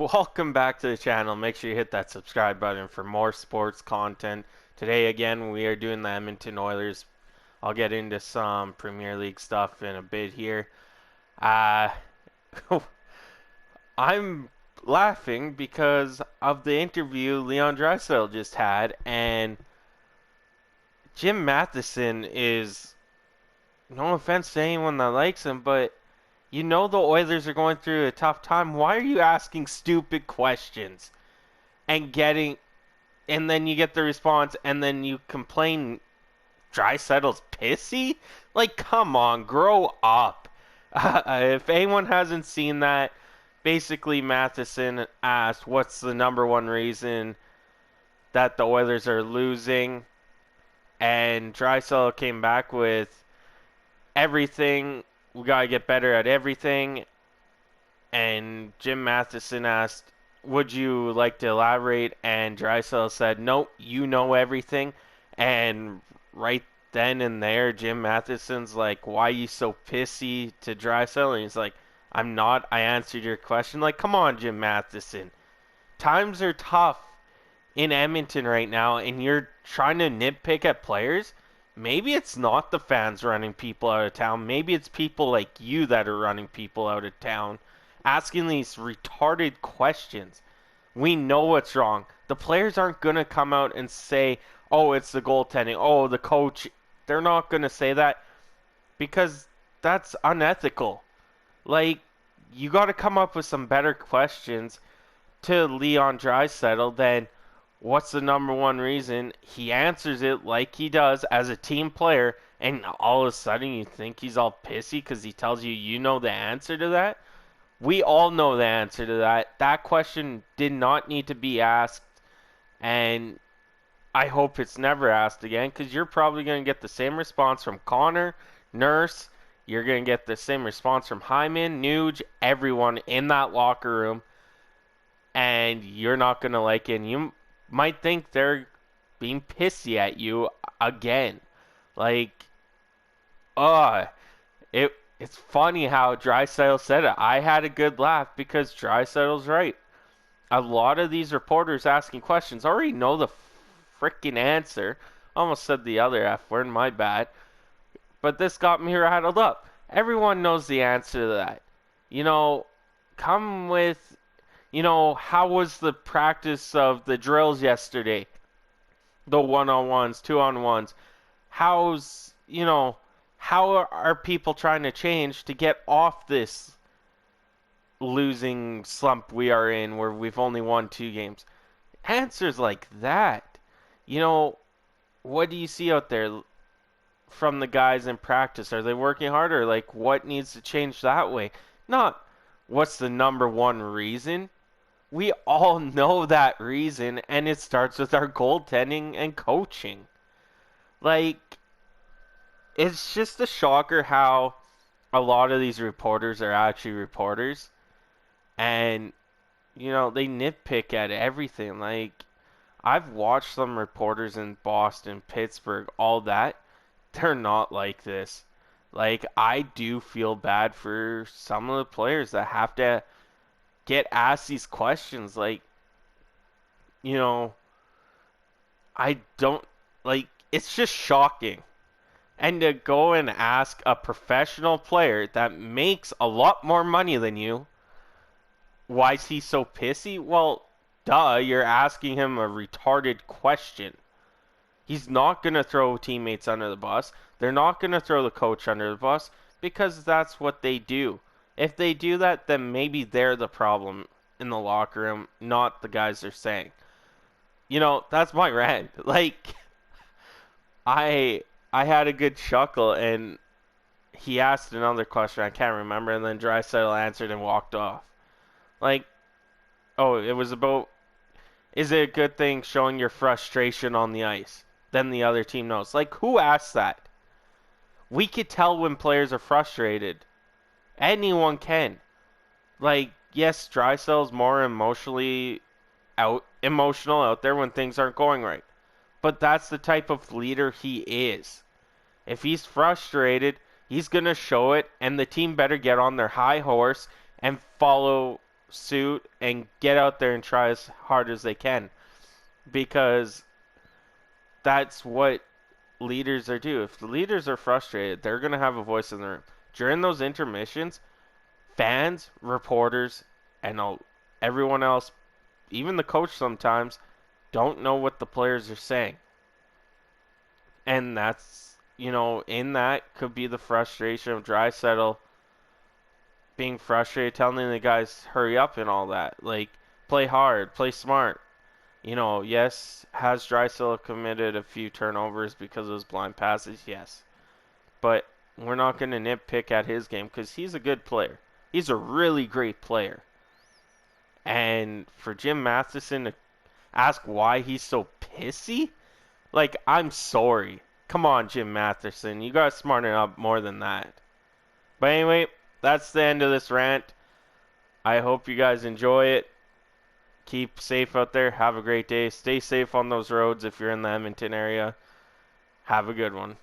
Welcome back to the channel. Make sure you hit that subscribe button for more sports content. Today, again, we are doing the Edmonton Oilers. I'll get into some Premier League stuff in a bit here. Uh, I'm laughing because of the interview Leon Draisaitl just had, and Jim Matheson is, no offense to anyone that likes him, but you know the Oilers are going through a tough time. Why are you asking stupid questions and getting and then you get the response, and then you complain Draisaitl's pissy? Like, come on, grow up. If anyone hasn't seen that, basically Matheson asked, what's the number one reason that the Oilers are losing? And Draisaitl came back with everything. We got to get better at everything. And Jim Matheson asked, would you like to elaborate? And Draisaitl said, nope, you know everything. And right then and there, Jim Matheson's like, why are you so pissy to Draisaitl? And he's like, I'm not. I answered your question. Like, come on, Jim Matheson. Times are tough in Edmonton right now, and you're trying to nitpick at players. Maybe it's not the fans running people out of town. Maybe it's people like you that are running people out of town, asking these retarded questions. We know what's wrong. The players aren't going to come out and say, oh, it's the goaltending. Oh, the coach. They're not going to say that because that's unethical. Like, you got to come up with some better questions to Leon Draisaitl than what's the number one reason. He answers it like he does as a team player, and all of a sudden you think he's all pissy because he tells you you know the answer to that. We all know the answer to that. That question did not need to be asked, and I hope it's never asked again because you're probably going to get the same response from Connor, Nurse. You're going to get the same response from Hyman, Nuge, everyone in that locker room, and you're not going to like it. And you might think they're being pissy at you again. Like, uh, it's funny how Draisaitl said it. I had a good laugh because Draisaitl's right. A lot of these reporters asking questions already know the freaking answer. Almost said the other F word, my bad. But this got me rattled up. Everyone knows the answer to that. You know, come with, how was the practice of the drills yesterday? The one-on-ones, two-on-ones. How are people trying to change to get off this losing slump we are in where we've only won 2 games? Answers like that. What do you see out there from the guys in practice? Are they working harder? Like, what needs to change that way? Not what's the number one reason. We all know that reason, and it starts with our goaltending and coaching. Like, it's just a shocker how a lot of these reporters are actually reporters. And, they nitpick at everything. Like, I've watched some reporters in Boston, Pittsburgh, all that. They're not like this. Like, I do feel bad for some of the players that have to get asked these questions. Like, you know, I don't, like, it's just shocking. And to go and ask a professional player that makes a lot more money than you, why is he so pissy? Well, duh, you're asking him a retarded question. He's not going to throw teammates under the bus. They're not going to throw the coach under the bus because that's what they do. If they do that, then maybe they're the problem in the locker room, not the guys they're saying. That's my rant. Like, I had a good chuckle, and he asked another question I can't remember, and then Draisaitl answered and walked off. Like, oh, it was about, is it a good thing showing your frustration on the ice? Then the other team knows. Like, who asked that? We could tell when players are frustrated. Anyone can. Like, yes, Draisaitl's more emotional out there when things aren't going right. But that's the type of leader he is. If he's frustrated, he's going to show it, and the team better get on their high horse and follow suit and get out there and try as hard as they can, because that's what leaders are do. If the leaders are frustrated, they're going to have a voice in the room. During those intermissions, fans, reporters, and everyone else, even the coach sometimes, don't know what the players are saying. And that's, in that could be the frustration of Draisaitl being frustrated, telling the guys hurry up and all that. Like, play hard, play smart. Yes, has Draisaitl committed a few turnovers because of his blind passes? Yes. But we're not going to nitpick at his game because he's a good player. He's a really great player. And for Jim Matheson to ask why he's so pissy, like, I'm sorry. Come on, Jim Matheson. You got to smarten up more than that. But anyway, that's the end of this rant. I hope you guys enjoy it. Keep safe out there. Have a great day. Stay safe on those roads if you're in the Edmonton area. Have a good one.